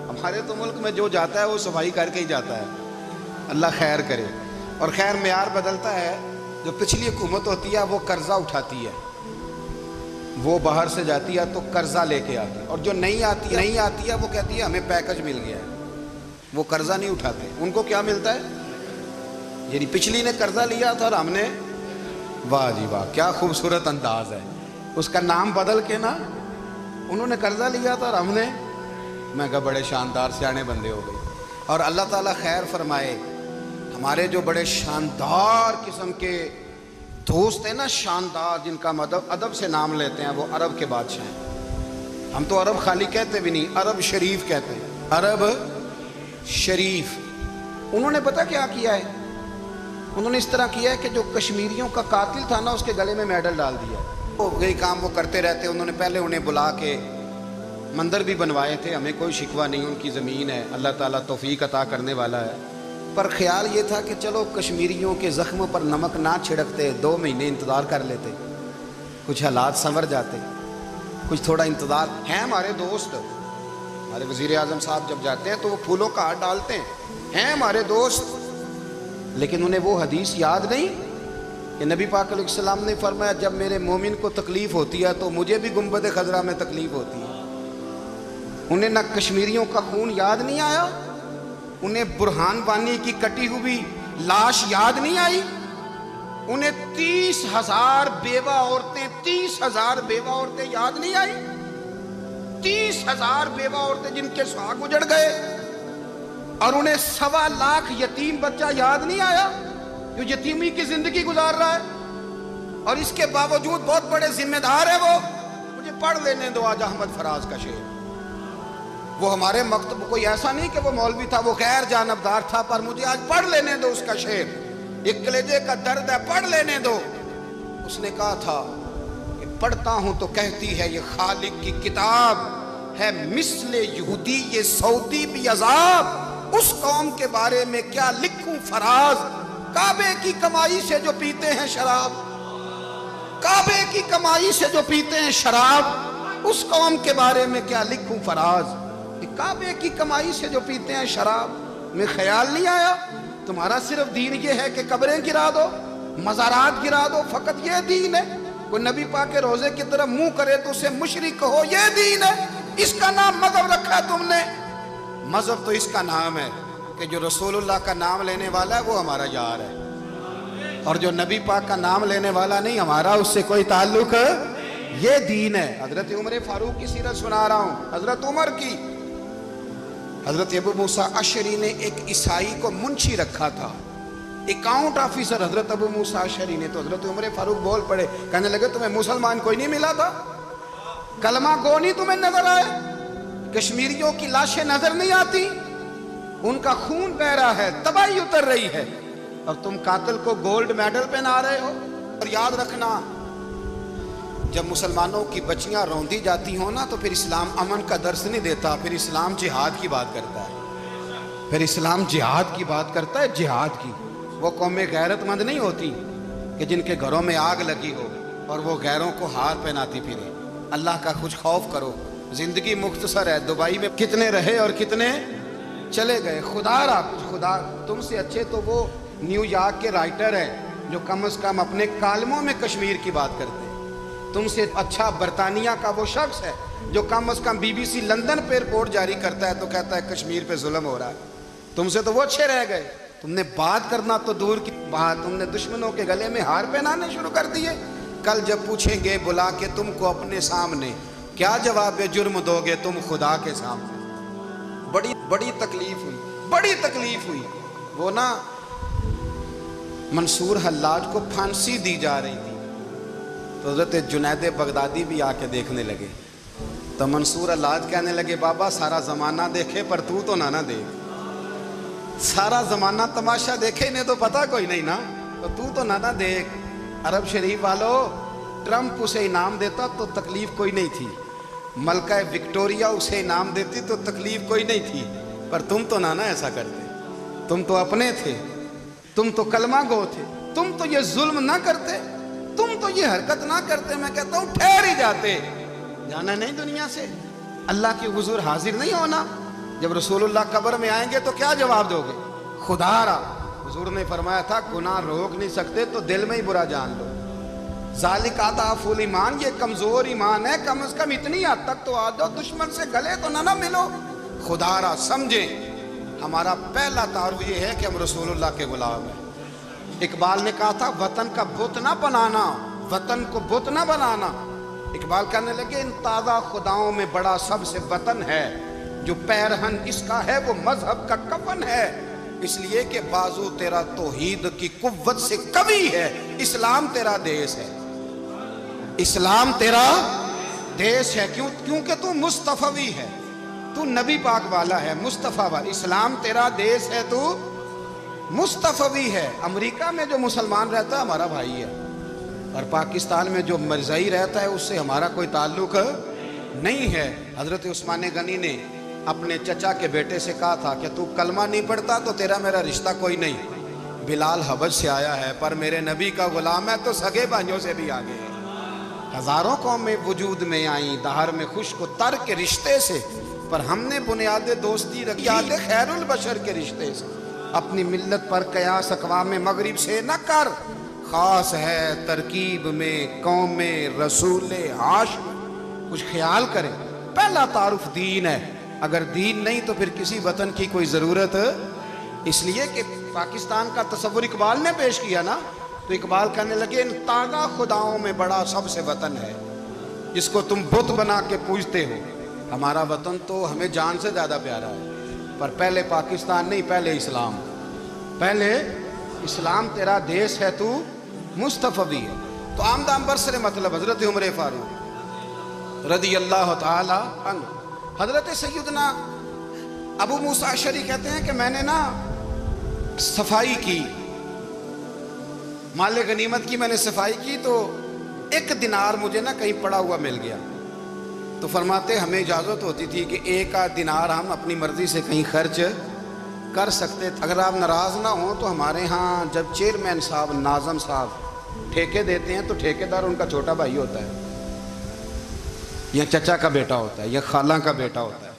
ہمارے تو ملک میں جو جاتا ہے وہ صفائی کر کے ہی جاتا ہے، اللہ خیر کرے، اور خیر معیار بدلتا ہے۔ جو پچھلی حکومت ہوتی ہے وہ قرضہ اٹھاتی ہے، وہ باہر سے جاتی ہے تو قرضہ لے کے آتی ہے، اور جو نہیں آتی ہے وہ کہتی ہے ہمیں پیکج مل گیا ہے، وہ قرضہ نہیں اٹھاتے۔ ان کو کیا ملتا ہے؟ یعنی پچھلی نے قرضہ لیا تھا اور ہم نے، واہ جی واہ کیا خوبصورت انداز ہے، اس کا نام بدل کے نا، انہوں نے قرضہ لیا تھا اور ہم نے، میں کہا بڑے شاندار سیانے بندے ہو گئے۔ اور اللہ تعالیٰ خیر فرمائے، ہمارے جو بڑے شاندار قسم کے دوست ہیں نا، شاندار، جن کا ادب سے نام لیتے ہیں، وہ عرب کے بادشاہ ہیں۔ ہم تو عرب خالی کہتے بھی نہیں، عرب شریف کہتے ہیں، عرب شریف۔ انہوں نے پتہ کیا کیا ہے؟ انہوں نے اس طرح کیا ہے کہ جو کشمیریوں کا قاتل تھا نا، اس کے گلے میں میڈل ڈال دیا۔ وہ یہی کام وہ کرتے رہتے، انہوں نے پہلے انہیں بلا کے مندر بھی بنوائے تھے، ہمیں کوئی شکوہ نہیں، ان کی زمین ہے، اللہ تعالیٰ توفیق عطا کرنے والا ہے، پر خیال یہ تھا کہ چلو کشمیریوں کے زخموں پر نمک نہ چھڑکتے، 2 مہینے انتظار کر لیتے، کچھ حالات سنور جاتے، کچھ تھوڑا انتظار۔ ہیں ہمارے دوست، ہمارے وزیر اعظم صاحب جب جاتے ہیں تو وہ پھولوں کا ہار ڈالتے ہیں ہمارے دوست، لیکن انہیں وہ حدیث یاد نہیں کہ نبی پاک علیہ السلام نے فرمایا جب میرے مومن کو تکلیف ہوتی ہے تو مجھے بھی گنبد خضرا میں تکلیف ہوتی ہے۔ انہیں نہ کشمیریوں کا خون یاد نہیں آیا، انہیں برہان وانی کی کٹی ہوئی لاش یاد نہیں آئی، انہیں 30,000 بیوہ عورتیں یاد نہیں آئی، 30,000 بیوہ عورتیں جن کے سہاگ اجڑ گئے، اور انہیں 1.25 لاکھ یتیم بچہ یاد نہیں آیا جو یتیمی کی زندگی گزار رہا ہے، اور اس کے باوجود بہت بڑے ذمہ دار ہے وہ۔ مجھے پڑھ لینے دو آج احمد فراز کا شعر، وہ ہمارے مکتب کوئی ایسا نہیں کہ وہ مولوی تھا، وہ غیر جانبدار تھا، پر مجھے آج پڑھ لینے دو اس کا شعر، ایک کلیجے کا درد ہے، پڑھ لینے دو۔ اس نے کہا تھا کہ پڑھتا ہوں تو کہتی ہے یہ خالق کی کتاب ہے، مثل یہودی یہ سعودی بھی عذاب، اس قوم کے بارے میں کیا لکھوں فراز، کعبے کی کمائی سے جو پیتے ہیں شراب، کعبے کی کمائی سے جو پیتے ہیں شراب، اس قوم کے بارے میں کیا لکھوں فراز، کعبے کی کمائی سے جو پیتے ہیں شراب۔ میں خیال نہیں آیا تمہارا صرف دین یہ ہے کہ قبریں گرا دو، مزارات گرا دو، فقط یہ دین ہے؟ کوئی نبی پاک کے روزے کی طرف منہ کرے تو اسے مشرک کہو، یہ دین ہے؟ اس کا نام مذہب رکھا ہے تم نے؟ مذہب تو اس کا نام ہے کہ جو رسول اللہ کا نام لینے والا ہے وہ ہمارا یار ہے، اور جو نبی پاک کا نام لینے والا نہیں، ہمارا اس سے کوئی تعلق ہے، یہ دین ہے۔ حضرت عمر فاروق کی سیرت سنا رہا ہوں، حضرت عمر کی۔ حضرت ابو موسیٰ اشعری نے ایک عیسائی کو منشی رکھا تھا، اکاؤنٹ آفیسر حضرت ابو موسیٰ اشعری نے۔ تو حضرت عمر فاروق بول پڑے، کہنے لگے تمہیں مسلمان کوئی نہیں ملا تھا؟ کلمہ گو نہیں تمہیں نظر آئے؟ کشمیریوں کی لاشیں نظر نہیں آتی؟ ان کا خون بہ رہا ہے، تباہی اتر رہی ہے، اور تم قاتل کو گولڈ میڈل پہنا رہے ہو؟ اور یاد رکھنا، جب مسلمانوں کی بچیاں روندی جاتی ہوں نا تو پھر اسلام امن کا درس نہیں دیتا، پھر اسلام جہاد کی بات کرتا ہے، پھر اسلام جہاد کی بات کرتا ہے، جہاد کی۔ وہ قومیں غیرت مند نہیں ہوتی کہ جن کے گھروں میں آگ لگی ہو اور وہ غیروں کو ہار پہناتی پھرے۔ اللہ کا کچھ خوف کرو، زندگی مختصر ہے، دبئی میں کتنے رہے اور کتنے چلے گئے۔ خدا تم سے اچھے تو وہ نیو یارک کے رائٹر ہیں جو کم از کم اپنے کالموں میں کشمیر کی بات کرتے ہیں، تم سے اچھا برطانیہ کا وہ شخص ہے جو کم از کم BBC لندن پہ رپورٹ جاری کرتا ہے تو کہتا ہے کشمیر پہ ظلم ہو رہا ہے۔ تم سے تو وہ اچھے رہ گئے، تم نے بات کرنا تو دور کی بات، تم نے دشمنوں کے گلے میں ہار پہنانے شروع کر دیے۔ کل جب پوچھیں گے بلا کے تم کو اپنے سامنے، کیا جواب جرم دو گے تم خدا کے سامنے؟ بڑی تکلیف ہوئی۔ وہ نا منصور حلاج کو پھانسی دی جا رہی تھی، تو حضرت جنید بغدادی بھی آ کے دیکھنے لگے، تو منصور حلاج کہنے لگے بابا سارا زمانہ دیکھے پر تو نہ دیکھ، سارا زمانہ تماشا دیکھے انہیں تو پتہ کوئی نہیں نا، تو نہ دیکھ۔ عرب شریف والو، ٹرمپ اسے انعام دیتا تو تکلیف کوئی نہیں تھی، ملکہ وکٹوریا اسے انعام دیتی تو تکلیف کوئی نہیں تھی، پر تم تو نہ ایسا کرتے، تم تو اپنے تھے، تم تو کلمہ گو تھے، تم تو یہ ظلم نہ کرتے، تم تو یہ حرکت نہ کرتے۔ میں کہتا ہوں ٹھہر ہی جاتے، جانا نہیں دنیا سے، اللہ کے حضور حاضر نہیں ہونا۔ جب رسول اللہ قبر میں آئیں گے تو کیا جواب دو گے؟ خدا را حضور نے فرمایا تھا گناہ روک نہیں سکتے تو دل میں ہی برا جان لو. ذالک اضعف الایمان، یہ کمزور ایمان ہے. کم از کم اتنی حد تک تو آ جاؤ، دشمن سے گلے تو نہ ملو. خدا را سمجھیں، ہمارا پہلا تعارف یہ ہے کہ ہم رسول اللہ کے غلام ہیں. اقبال نے کہا تھا وطن کا بت نہ بنانا، وطن کو بت نہ بنانا. اقبال کہنے لگے ان تازہ خداؤں میں بڑا سب سے وطن ہے، جو پیرہن اس کا ہے وہ مذہب کا کفن ہے. اس لیے کہ بازو تیرا توحید کی قوت سے قوی ہے، اسلام تیرا دیس ہے. اسلام تیرا دیس ہے کیونکہ تو مصطفی ہے، تو نبی پاک والا ہے، مصطفیٰ والا. اسلام تیرا دیس ہے، تو مصطفی ہے. امریکہ میں جو مسلمان رہتا ہے ہمارا بھائی ہے، اور پاکستان میں جو مرزائی رہتا ہے اس سے ہمارا کوئی تعلق نہیں ہے. حضرت عثمان غنی نے اپنے چچا کے بیٹے سے کہا تھا کہ تو کلمہ نہیں پڑھتا تو تیرا میرا رشتہ کوئی نہیں. بلال حبش سے آیا ہے پر میرے نبی کا غلام ہے تو سگے بھائیوں سے بھی آگے ہے. ہزاروں قومیں وجود میں آئیں دہر میں خوش کو تر کے رشتے سے، پر ہم نے بنیاد دوستی رکھی خیر البشر کے رشتے سے. اپنی ملت پر قیاس اقوام مغرب سے نہ کر، خاص ہے ترکیب میں قوم رسول ہاشم. کچھ خیال کریں، پہلا تعارف دین ہے. اگر دین نہیں تو پھر کسی وطن کی کوئی ضرورت. اس لیے کہ پاکستان کا تصور اقبال نے پیش کیا نا، تو اقبال کہنے لگے ان تازہ خداؤں میں بڑا سب سے وطن ہے جس کو تم بت بنا کے پوجتے ہو. ہمارا وطن تو ہمیں جان سے زیادہ پیارا ہے، پر پہلے پاکستان نہیں، پہلے اسلام. پہلے اسلام تیرا دیس ہے، تو مصطفی ہے. تو آمدام برسر مطلب حضرت عمر فاروق رضی اللہ تعالی عنہ. حضرت سیدنا ابو موسیٰ اشعری کہتے ہیں کہ میں نے نا صفائی کی، مال غنیمت کی میں نے صفائی کی، تو ایک دینار مجھے نا کہیں پڑا ہوا مل گیا. تو فرماتے ہمیں اجازت ہوتی تھی کہ ایک آدھ دینار ہم اپنی مرضی سے کہیں خرچ کر سکتے تھے. اگر آپ ناراض نہ ہوں تو ہمارے ہاں جب چیئرمین صاحب ناظم صاحب ٹھیکے دیتے ہیں تو ٹھیکیدار ان کا چھوٹا بھائی ہوتا ہے، یا چچا کا بیٹا ہوتا ہے، یا خالہ کا بیٹا ہوتا ہے.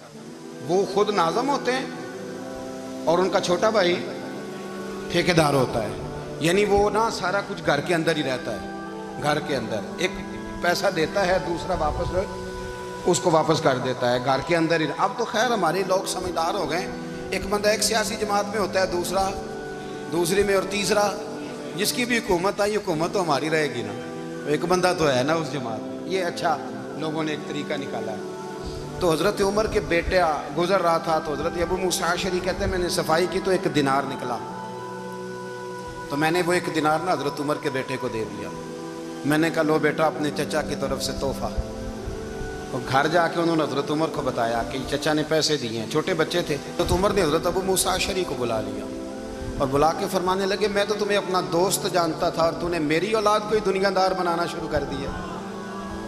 وہ خود ناظم ہوتے ہیں اور ان کا چھوٹا بھائی ٹھیکیدار ہوتا ہے. یعنی وہ نا سارا کچھ گھر کے اندر ہی رہتا ہے. گھر کے اندر ایک پیسہ دیتا ہے، دوسرا واپس اس کو واپس کر دیتا ہے، گھر کے اندر ہی. اب تو خیر ہمارے لوگ سمجھدار ہو گئے. ایک بندہ ایک سیاسی جماعت میں ہوتا ہے، دوسرا دوسری میں، اور تیسرا جس کی بھی حکومت آئی حکومت تو ہماری رہے گی نا. ایک بندہ تو ہے نا اس جماعت. یہ اچھا لوگوں نے ایک طریقہ نکالا ہے. تو حضرت عمر کے بیٹے گزر رہا تھا تو حضرت ابو موسیٰ اشعری کہتے ہیں میں نے صفائی کی تو ایک دینار نکلا. تو میں نے وہ ایک دینار نا حضرت عمر کے بیٹے کو دے دیا. میں نے کہا لو بیٹا اپنے چچا کی طرف سے تحفہ. اور گھر جا کے انہوں نے حضرت عمر کو بتایا کہ چچا نے پیسے دیے ہیں. چھوٹے بچے تھے. حضرت عمر نے حضرت ابو موسیٰ اشعری کو بلا لیا اور بلا کے فرمانے لگے میں تو تمہیں اپنا دوست جانتا تھا اور تو نے میری اولاد کو ہی دنیا دار بنانا شروع کر دیا.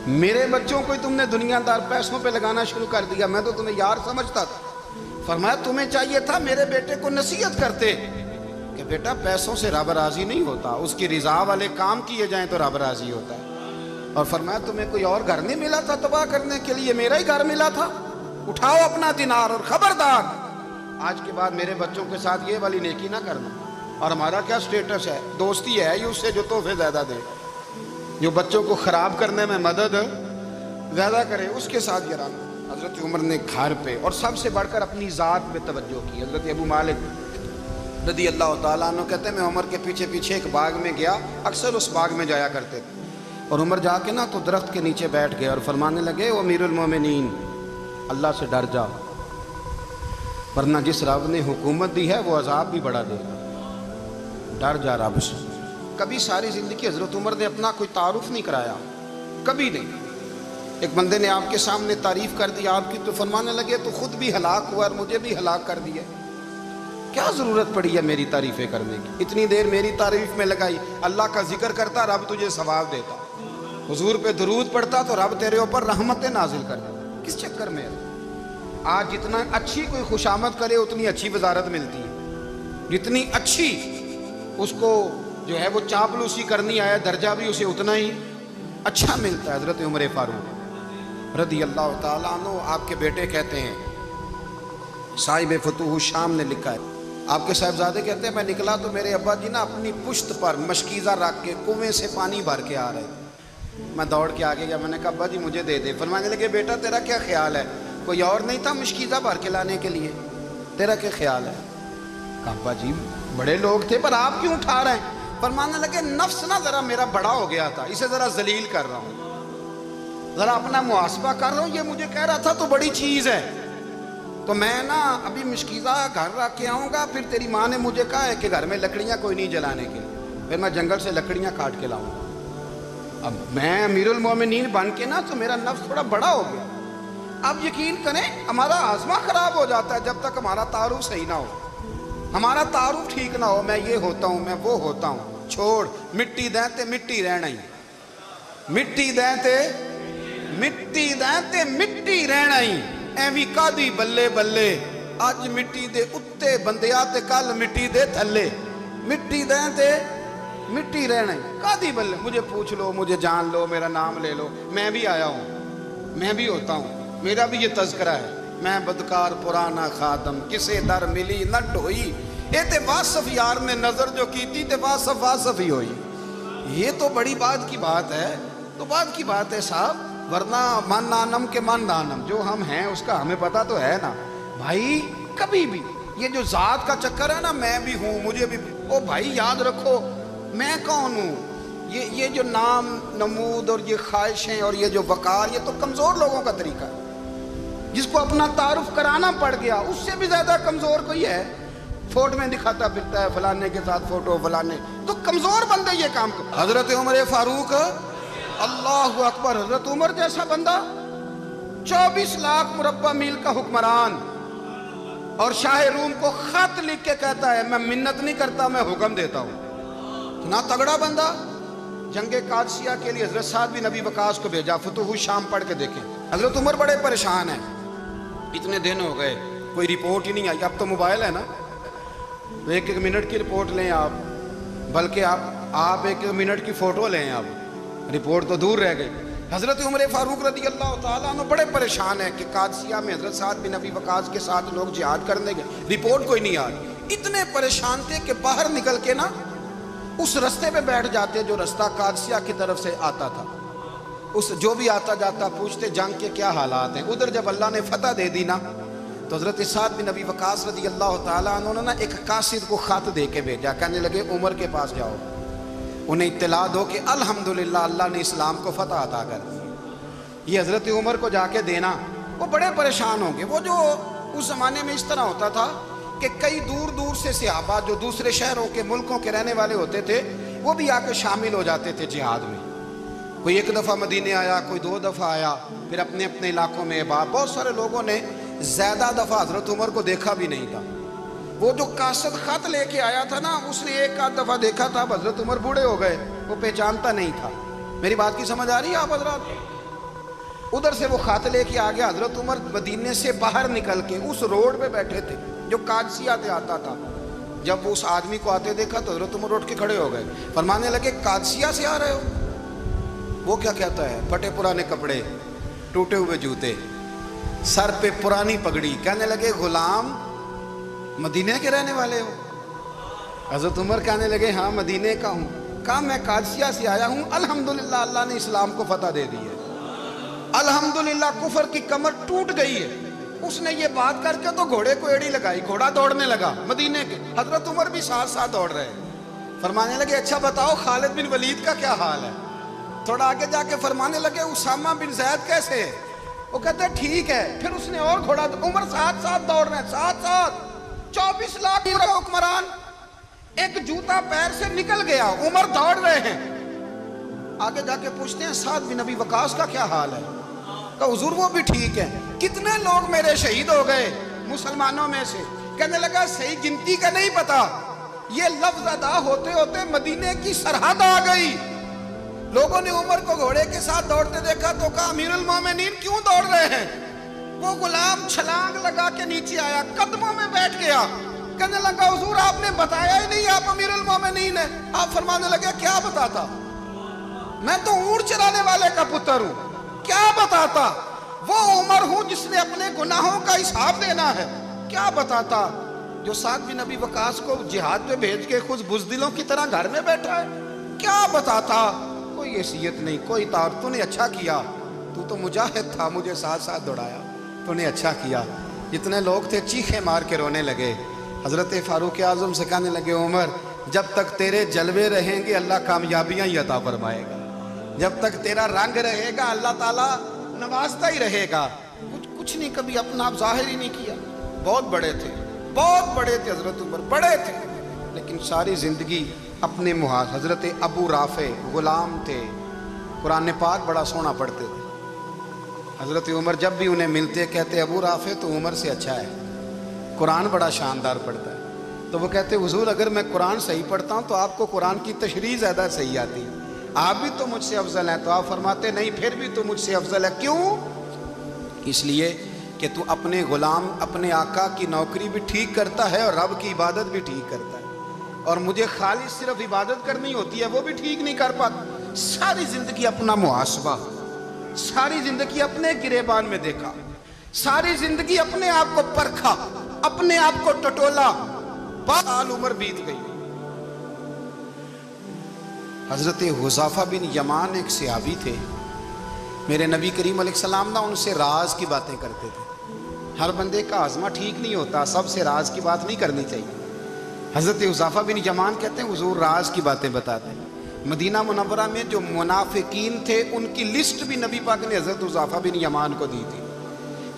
میرے بچوں کو ہی تم نے دنیا دار پیسوں پہ لگانا شروع کر دیا. میں تو تمہیں یار سمجھتا تھا. فرمایا تمہیں چاہیے تھا میرے بیٹے کو نصیحت کرتے کہ بیٹا پیسوں سے رب راضی نہیں ہوتا، اس کی رضا والے کام کیے جائیں تو رب راضی ہوتا ہے. اور فرمایا تمہیں کوئی اور گھر نہیں ملا تھا تباہ کرنے کے لیے، میرا ہی گھر ملا تھا. اٹھاؤ اپنا دینار اور خبردار آج کے بعد میرے بچوں کے ساتھ یہ والی نیکی نہ کرنا. اور ہمارا کیا سٹیٹس ہے؟ دوستی ہے اس سے جو تحفے زیادہ دے، جو بچوں کو خراب کرنے میں مدد زیادہ کرے، اس کے ساتھ گرانا. حضرت عمر نے گھر پہ اور سب سے بڑھ کر اپنی ذات پہ توجہ کی. حضرت ابو مالک رضی اللہ تعالیٰ عنہ کہتے ہیں میں عمر کے پیچھے پیچھے ایک باغ میں گیا، اکثر اس باغ میں جایا کرتے تھے. اور عمر جا کے نا تو درخت کے نیچے بیٹھ گئے اور فرمانے لگے او امیر المومنین اللہ سے ڈر جا، ورنہ جس رب نے حکومت دی ہے وہ عذاب بھی بڑا دے گا. ڈر جا رب سے. کبھی ساری زندگی حضرت عمر نے اپنا کوئی تعارف نہیں کرایا، کبھی نہیں. ایک بندے نے آپ کے سامنے تعریف کر دی آپ کی تو فرمانے لگے تو خود بھی ہلاک ہوا اور مجھے بھی ہلاک کر دیا. کیا ضرورت پڑی ہے میری تعریفیں کرنے کی؟ اتنی دیر میری تعریف میں لگائی. اللہ کا ذکر کرتا رب تجھے ثواب دیتا، حضور پہ درود پڑھتا تو رب تیرے اوپر رحمتیں نازل کر دیتا. کس چکر میں؟ آج جتنا اچھی کوئی خوشامد کرے اتنی اچھی وزارت ملتی ہے، جتنی اچھی اس کو جو ہے وہ چاپلوسی کرنی آیا درجہ بھی اسے اتنا ہی اچھا ملتا ہے. حضرت عمر فاروق رضی اللہ تعالیٰ عنہ آپ کے بیٹے کہتے ہیں، صاحب فتوح الشام نے لکھا ہے آپ کے صاحبزادے کہتے ہیں میں نکلا تو میرے ابا جی نا اپنی پشت پر مشکیزہ رکھ کے کنویں سے پانی بھر کے آ رہے. میں دوڑ کے آگے گیا, میں نے کہا ابا جی مجھے دے دے. فرمانے لگے بیٹا تیرا کیا خیال ہے, کوئی اور نہیں تھا مشکیزہ بھر کے لانے کے لیے, تیرا کیا خیال ہے؟ کہا ابا جی بڑے لوگ تھے پر آپ کیوں اٹھا رہے ہیں؟ فرمانے لگے نفس نا ذرا میرا بڑا ہو گیا تھا, اسے ذرا ذلیل کر رہا ہوں, ذرا اپنا محاسبہ کر رہا ہوں. یہ مجھے کہہ رہا تھا تو بڑی چیز ہے, تو میں نا ابھی مشکیزہ گھر رکھ کے آؤں گا, پھر تیری ماں نے مجھے کہا ہے کہ گھر میں لکڑیاں کوئی نہیں جلانے کے, پھر میں جنگل سے لکڑیاں کاٹ کے لاؤں گا. اب میں امیر المومنین بن کے نا تو میرا نفس تھوڑا بڑا ہو گیا. اب یقین کریں ہمارا ہاضمہ خراب ہو جاتا ہے جب تک ہمارا تعارف صحیح نہ ہو, ہمارا تعارف ٹھیک نہ ہو. میں یہ ہوتا ہوں, میں وہ ہوتا ہوں, چھوڑ مٹی دیں تے مٹی رہنا ہی, مٹی دیں تے مٹی دیں تے مٹی رہنا ہی. ایوی کادی بلے بلے اج مٹی دے اتے بندیا تے کل مٹی دے تھلے, مٹی دیں تے مٹی رہنا ہی. کادی بلے, مجھے پوچھ لو, مجھے جان لو, میرا نام لے لو, میں بھی آیا ہوں, میں بھی ہوتا ہوں, میرا بھی یہ تذکرہ ہے. میں بدکار پرانا خادم کسے در ملی نہ ڈھوئی, اے تے واصف یار نے نظر جو کی تھی تے واصف واصف ہی ہوئی. یہ تو بڑی بات کی بات ہے, تو بات کی بات ہے صاحب, ورنہ من نانم کے من نانم, جو ہم ہیں اس کا ہمیں پتہ تو ہے نا بھائی. کبھی بھی یہ جو ذات کا چکر ہے نا, میں بھی ہوں, مجھے بھی, او بھائی یاد رکھو میں کون ہوں. یہ جو نام نمود اور یہ خواہشیں اور یہ جو وقار, یہ تو کمزور لوگوں کا طریقہ ہے. جس کو اپنا تعارف کرانا پڑ گیا اس سے بھی زیادہ کمزور کوئی ہے. فوٹو میں دکھاتا پھرتا ہے فلانے کے ساتھ فوٹو, فلانے, تو کمزور بندے یہ کام کرتے. حضرت عمر فاروق, اللہ اکبر, حضرت عمر جیسا بندہ 24 لاکھ مربع میل کا حکمران, اور شاہ روم کو خط لکھ کے کہتا ہے میں منت نہیں کرتا, میں حکم دیتا ہوں. اتنا تگڑا بندہ. جنگ قادسیہ کے لیے حضرت سعد بن ابی وقاص کو بھیجا, فتوح الشام پڑھ کے دیکھیں. حضرت عمر بڑے پریشان ہیں, اتنے دن ہو گئے کوئی رپورٹ ہی نہیں آئی. اب تو موبائل ہے نا, ایک ایک منٹ کی رپورٹ لیں آپ, بلکہ آپ ایک ایک منٹ کی فوٹو لیں, آپ رپورٹ تو دور رہ گئی. حضرت عمر فاروق رضی اللہ تعالیٰ عنہ بڑے پریشان ہیں کہ قادسیہ میں حضرت سعد بن ابی وقاص کے ساتھ لوگ جہاد کرنے گئے, رپورٹ کوئی نہیں آ رہی. اتنے پریشان تھے کہ باہر نکل کے نا اس رستے پہ بیٹھ جاتے جو رستہ قادسیہ کی طرف سے آتا تھا. اس جو بھی آتا جاتا پوچھتے جنگ کے کیا حالات ہیں. ادھر جب اللہ نے فتح دے دی نا, تو حضرت سعد بن ابی وقاص رضی اللہ تعالیٰ عنہ نے ایک قاصد کو خط دے کے بھیجا, کہنے لگے عمر کے پاس جاؤ, انہیں اطلاع دو کہ الحمدللہ اللہ نے اسلام کو فتح عطا کر دی. یہ حضرت عمر کو جا کے دینا. وہ بڑے پریشان ہوں گے. وہ جو اس زمانے میں اس طرح ہوتا تھا کہ کئی دور دور سے صحابہ جو دوسرے شہروں کے ملکوں کے رہنے والے ہوتے تھے, وہ بھی آ کے شامل ہو جاتے تھے جہاد میں. کوئی ایک دفعہ مدینے آیا, کوئی 2 دفعہ آیا, پھر اپنے اپنے علاقوں میں. بہت سارے لوگوں نے زیادہ دفعہ حضرت عمر کو دیکھا بھی نہیں تھا. وہ جو قاصد خط لے کے آیا تھا نا, اس نے 1 دفعہ دیکھا تھا. حضرت عمر بوڑھے ہو گئے, وہ پہچانتا نہیں تھا. میری بات کی سمجھ آ رہی ہے آپ حضرات؟ ادھر سے وہ خط لے کے آ گیا. حضرت عمر مدینے سے باہر نکل کے اس روڈ پہ بیٹھے تھے جو قادسیہ سے آتا تھا. جب وہ اس آدمی کو آتے دیکھا تو حضرت عمر اٹھ کے کھڑے ہو گئے, فرمانے لگے قادسیہ سے آ رہے ہو؟ وہ کیا کہتا ہے, پھٹے پرانے کپڑے, ٹوٹے ہوئے جوتے, سر پہ پرانی پگڑی. کہنے لگے غلام مدینے کے رہنے والے ہو؟ حضرت عمر کہنے لگے ہاں مدینے کا ہوں. کہا میں قادسیہ سے آیا ہوں, الحمدللہ اللہ نے اسلام کو فتح دے دی ہے, الحمدللہ کفر کی کمر ٹوٹ گئی ہے. اس نے یہ بات کر کے تو گھوڑے کو ایڑی لگائی, گھوڑا دوڑنے لگا مدینے کے. حضرت عمر بھی ساتھ ساتھ دوڑ رہے. فرمانے لگے اچھا بتاؤ خالد بن ولید کا کیا حال ہے؟ تھوڑا آگے جا کے فرمانے لگے اسامہ بن زید کیسے ہے؟ وہ کہتے ہیں ٹھیک ہے. پھر اس نے اور گھوڑا, عمر ساتھ ساتھ دوڑ رہے ہیں, ساتھ ساتھ. 24 لاکھ کا حکمران, ایک جوتا پیر سے نکل گیا, عمر دوڑ رہے ہیں. آگے جا کے پوچھتے ہیں سعد بن ابی وقاص کا کیا حال ہے؟ کہ حضور وہ بھی ٹھیک ہے. کتنے لوگ میرے شہید ہو گئے مسلمانوں میں سے؟ کہنے لگا صحیح گنتی کا نہیں پتا, یہ لفظ ادا ہوتے ہوتے مدینے کی سرحد آ گئی. لوگوں نے عمر کو گھوڑے کے ساتھ دوڑتے دیکھا تو کہا امیر المومنین کیوں دوڑ رہے ہیں؟ وہ غلام چھلانگ لگا کے نیچے آیا, قدموں میں بیٹھ گیا. کہنے لگا حضور آپ نے بتایا ہی نہیں آپ امیر المومنین ہیں. آپ فرمانے لگے کیا بتاتا, میں تو اونٹ چرانے والے کا پتر ہوں, کیا بتاتا؟ وہ عمر ہوں جس نے اپنے گناہوں کا حساب دینا ہے, کیا بتاتا؟ جو سعد بن ابی وقاص کو جہاد پہ بھیج کے خود بزدلوں کی طرح گھر میں بیٹھا ہے، کیا بتاتا؟ کوئی حیثیت نہیں، کوئی طور. تو نے اچھا کیا، تو مجاہد تھا، مجھے ساتھ ساتھ دوڑایا، تو نے اچھا کیا. جتنے لوگ تھے چیخیں مار کے رونے لگے. حضرت فاروق اعظم سے کہنے لگے عمر جب تک تیرے جلوے رہیں گے اللہ کامیابیاں ہی عطا فرمائے گا، جب تک تیرا رنگ رہے گا اللہ تعالیٰ نوازتا ہی رہے گا. کچھ نہیں، کبھی اپنا آپ ظاہر ہی نہیں کیا. بہت بڑے تھے، بہت بڑے تھے حضرت عمر، بڑے تھے، لیکن ساری زندگی اپنے محاذ. حضرت ابو رافع غلام تھے، قرآن پاک بڑا سونا پڑھتے تھے. حضرت عمر جب بھی انہیں ملتے کہتے ابو رافع تو عمر سے اچھا ہے، قرآن بڑا شاندار پڑھتا ہے. تو وہ کہتے حضور اگر میں قرآن صحیح پڑھتا ہوں تو آپ کو قرآن کی تشریح زیادہ صحیح آتی ہے، آپ بھی تو مجھ سے افضل ہیں. تو آپ فرماتے نہیں پھر بھی تو مجھ سے افضل ہے. کیوں؟ اس لیے کہ تو اپنے غلام اپنے آقا کی نوکری بھی ٹھیک کرتا ہے اور رب کی عبادت بھی ٹھیک کرتا ہے، اور مجھے خالص صرف عبادت کرنی ہوتی ہے وہ بھی ٹھیک نہیں کر پاتا. ساری زندگی اپنا محاسبہ، ساری زندگی اپنے گریبان میں دیکھا، ساری زندگی اپنے آپ کو پرکھا، اپنے آپ کو ٹٹولا. 12 سال عمر بیت گئی. حضرت حذیفہ بن یمان ایک صحابی تھے، میرے نبی کریم علیہ السلام نا ان سے راز کی باتیں کرتے تھے. ہر بندے کا ہاضمہ ٹھیک نہیں ہوتا، سب سے راز کی بات نہیں کرنی چاہیے. حضرت حذیفہ بن یمان کہتے ہیں حضور راز کی باتیں بتاتے ہیں. مدینہ منورہ میں جو منافقین تھے ان کی لسٹ بھی نبی پاک نے حضرت حذیفہ بن یمان کو دی تھی.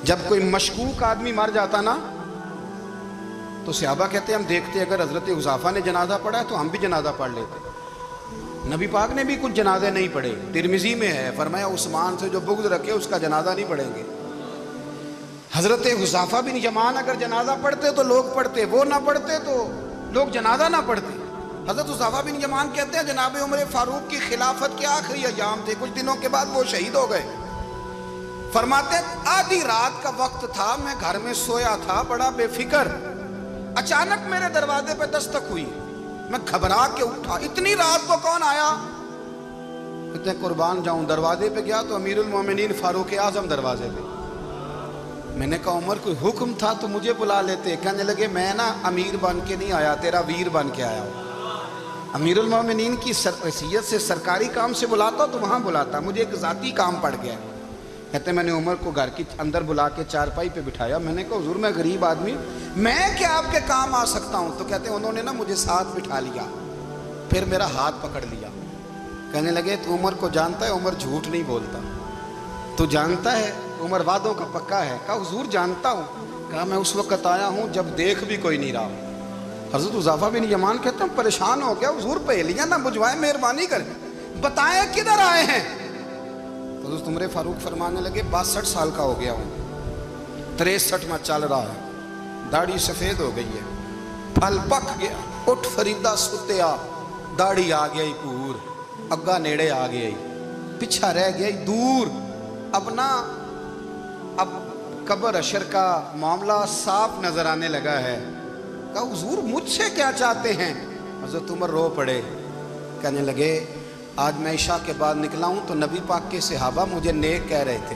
جب کوئی مشکوک آدمی مر جاتا نا تو صحابہ کہتے ہیں ہم دیکھتے اگر حضرت حذیفہ نے جنازہ پڑھا ہے تو ہم بھی جنازہ پڑھ لیتے. نبی پاک نے بھی کچھ جنازے نہیں پڑھے. ترمذی میں ہے فرمایا عثمان سے جو بغض رکھے اس کا جنازہ نہیں پڑھیں گے. حضرت حذیفہ بن یمان اگر جنازہ پڑھتے تو لوگ پڑھتے، وہ نہ پڑھتے تو لوگ جنازہ نہ پڑھتے. حضرت حذیفہ بن یمان کہتے ہیں جناب عمر فاروق کی خلافت کے آخری ایام تھے، کچھ دنوں کے بعد وہ شہید ہو گئے. فرماتے آدھی رات کا وقت تھا، میں گھر میں سویا تھا بڑا بے فکر، اچانک میرے دروازے پہ دستک ہوئی، میں گھبرا کے اٹھا. اتنی رات کو کون آیا؟ کہتے ہیں قربان جاؤں دروازے پہ گیا تو امیر المومنین فاروق اعظم دروازے پہ. میں نے کہا عمر کوئی حکم تھا تو مجھے بلا لیتے. کہنے لگے میں نا امیر بن کے نہیں آیا، تیرا ویر بن کے آیا ہوں. امیر المومنین کی حیثیت سے سرکاری کام سے بلاتا تو وہاں بلاتا، مجھے ایک ذاتی کام پڑ گیا. کہتے میں نے عمر کو گھر کی اندر بلا کے چارپائی پہ بٹھایا. میں نے کہا حضور میں غریب آدمی میں کیا آپ کے کام آ سکتا ہوں؟ تو کہتے ہیں انہوں نے نا مجھے ساتھ بٹھا لیا، پھر میرا ہاتھ پکڑ لیا. کہنے لگے تو عمر کو جانتا ہے؟ عمر جھوٹ نہیں بولتا. تو جانتا ہے عمر وعدوں کا پکا ہے؟ کہا حضور جانتا ہوں. کہا میں اس وقت آیا ہوں جب دیکھ بھی کوئی نہیں رہا. حضرت حذیفہ بن یمان کہتے ہیں پریشان ہو گیا، حضور پہلیاں نہ بجھوائے، مہربانی کریں بتائیں کدھر آئے ہیں. حضرت عمر فاروق فرمانے لگے 62 سال کا ہو گیا ہوں، 63 میں چل رہا ہے، داڑھی سفید ہو گئی ہے، پھل پک گیا، اٹھ فریدہ ستیا، داڑھی آ گئی پور، اگا نیڑے آ گئی، پچھا رہ گئی دور. اب قبر اشر کا معاملہ صاف نظر آنے لگا ہے. کہا حضور مجھ سے کیا چاہتے ہیں؟ حضرت عمر رو پڑے. کہنے لگے آج میں عشاء کے بعد نکلا ہوں تو نبی پاک کے صحابہ مجھے نیک کہہ رہے تھے،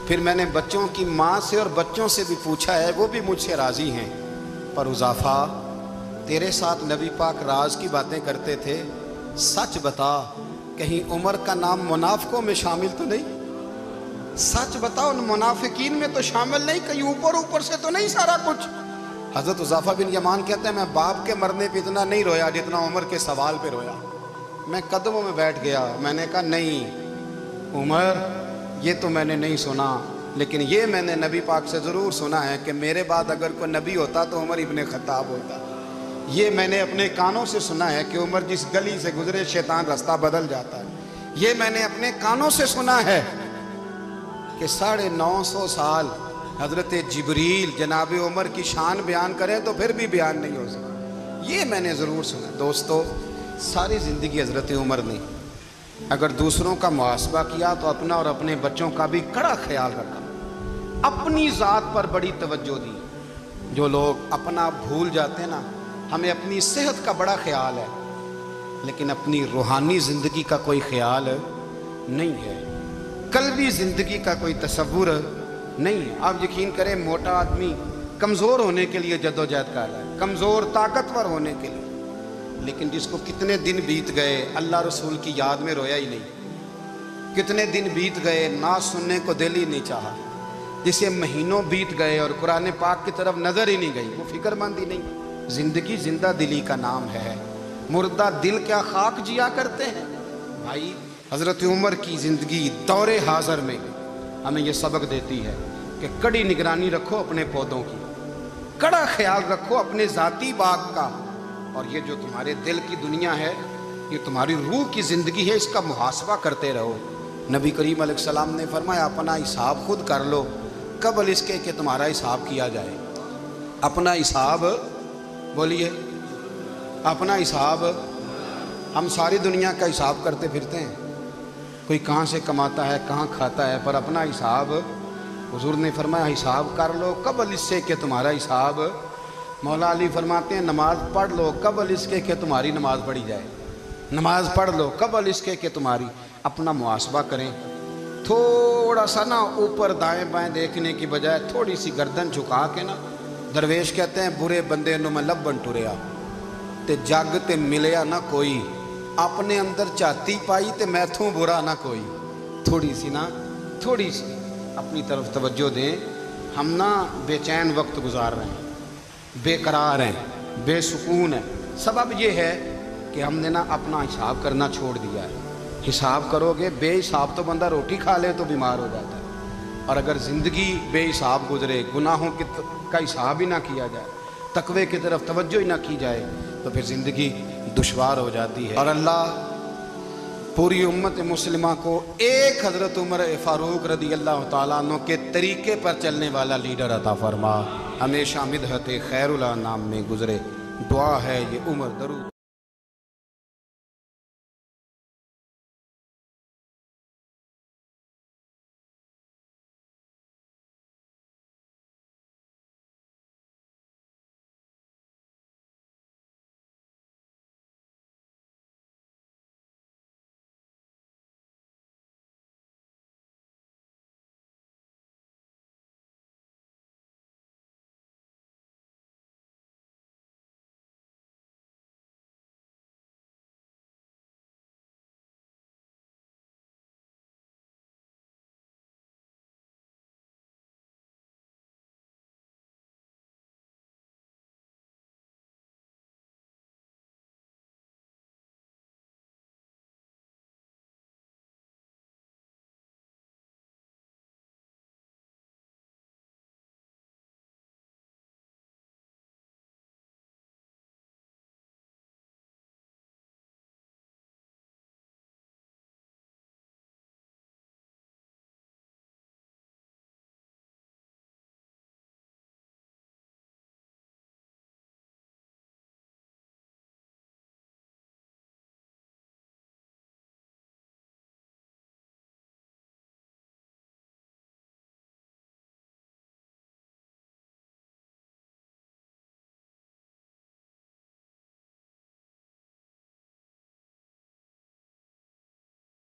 پھر میں نے بچوں کی ماں سے اور بچوں سے بھی پوچھا ہے، وہ بھی مجھ سے راضی ہیں. پر حذیفہ تیرے ساتھ نبی پاک راز کی باتیں کرتے تھے، سچ بتا کہیں عمر کا نام منافقوں میں شامل تو نہیں؟ سچ بتا ان منافقین میں تو شامل نہیں، کہیں اوپر سے تو نہیں سارا کچھ؟ حضرت حذیفہ بن یمان کہتے ہیں میں باپ کے مرنے پہ اتنا نہیں رویا جتنا عمر کے سوال پہ رویا. میں قدموں میں بیٹھ گیا. میں نے کہا نہیں عمر یہ تو میں نے نہیں سنا، لیکن یہ میں نے نبی پاک سے ضرور سنا ہے کہ میرے بعد اگر کوئی نبی ہوتا تو عمر ابن خطاب ہوتا. یہ میں نے اپنے کانوں سے سنا ہے کہ عمر جس گلی سے گزرے شیطان رستہ بدل جاتا ہے. یہ میں نے اپنے کانوں سے سنا ہے کہ 950 سال حضرت جبریل جناب عمر کی شان بیان کریں تو پھر بھی بیان نہیں ہو سکتا. یہ میں نے ضرور سنا. دوستو ساری زندگی حضرت عمر نے اگر دوسروں کا محاسبہ کیا تو اپنا اور اپنے بچوں کا بھی کڑا خیال رکھا، اپنی ذات پر بڑی توجہ دی. جو لوگ اپنا بھول جاتے ہیں نا، ہمیں اپنی صحت کا بڑا خیال ہے لیکن اپنی روحانی زندگی کا کوئی خیال نہیں ہے، قلبی زندگی کا کوئی تصور نہیں ہے. آپ یقین کریں موٹا آدمی کمزور ہونے کے لیے جدوجہد کر رہا ہے، کمزور طاقتور ہونے کے لیے، لیکن جس کو کتنے دن بیت گئے اللہ رسول کی یاد میں رویا ہی نہیں، کتنے دن بیت گئے نہ سننے کو دل ہی نہیں چاہا، جسے مہینوں بیت گئے اور قرآن پاک کی طرف نظر ہی نہیں گئی، وہ فکر مند ہی نہیں۔ زندگی زندہ دلی کا نام ہے، مردہ دل کیا خاک جیا کرتے ہیں۔ بھائی حضرت عمر کی زندگی دور حاضر میں ہمیں یہ سبق دیتی ہے کہ کڑی نگرانی رکھو اپنے پودوں کی، کڑا خیال رکھو اپنے ذاتی باغ کا، اور یہ جو تمہارے دل کی دنیا ہے، یہ تمہاری روح کی زندگی ہے، اس کا محاسبہ کرتے رہو۔ نبی کریم علیہ السلام نے فرمایا اپنا حساب خود کر لو قبل اس کے کہ تمہارا حساب کیا جائے۔ اپنا حساب بولیے، اپنا حساب۔ ہم ساری دنیا کا حساب کرتے پھرتے ہیں، کوئی کہاں سے کماتا ہے کہاں کھاتا ہے، پر اپنا حساب حضور نے فرمایا حساب کر لو قبل اس سے کہ تمہارا حساب۔ مولا علی فرماتے ہیں نماز پڑھ لو قبل اس کے کہ تمہاری نماز پڑھی جائے، نماز پڑھ لو قبل اس کے کہ تمہاری۔ اپنا محاسبہ کریں، تھوڑا سا نا اوپر دائیں بائیں دیکھنے کی بجائے تھوڑی سی گردن جھکا کے نا، درویش کہتے ہیں برے بندے نو میں لبن ٹریا تے جگ تے ملیا نہ کوئی، اپنے اندر چاہتی پائی تے میتھوں برا نہ کوئی۔ تھوڑی سی نا، تھوڑی سی اپنی طرف توجہ دیں۔ ہم نا بے چین وقت گزار رہے ہیں، بے قرار ہیں، بے سکون ہیں، سبب یہ ہے کہ ہم نے نا اپنا حساب کرنا چھوڑ دیا ہے۔ حساب کرو گے، بے حساب تو بندہ روٹی کھا لے تو بیمار ہو جاتا ہے، اور اگر زندگی بے حساب گزرے، گناہوں کا حساب ہی نہ کیا جائے، تقوی کی طرف توجہ ہی نہ کی جائے، تو پھر زندگی دشوار ہو جاتی ہے۔ اور اللہ پوری امت مسلمہ کو ایک حضرت عمر فاروق رضی اللہ تعالیٰ عنہ کے طریقے پر چلنے والا لیڈر عطا فرما، ہمیشہ مدحت خیر الانام میں گزرے۔ دعا ہے یہ عمر درود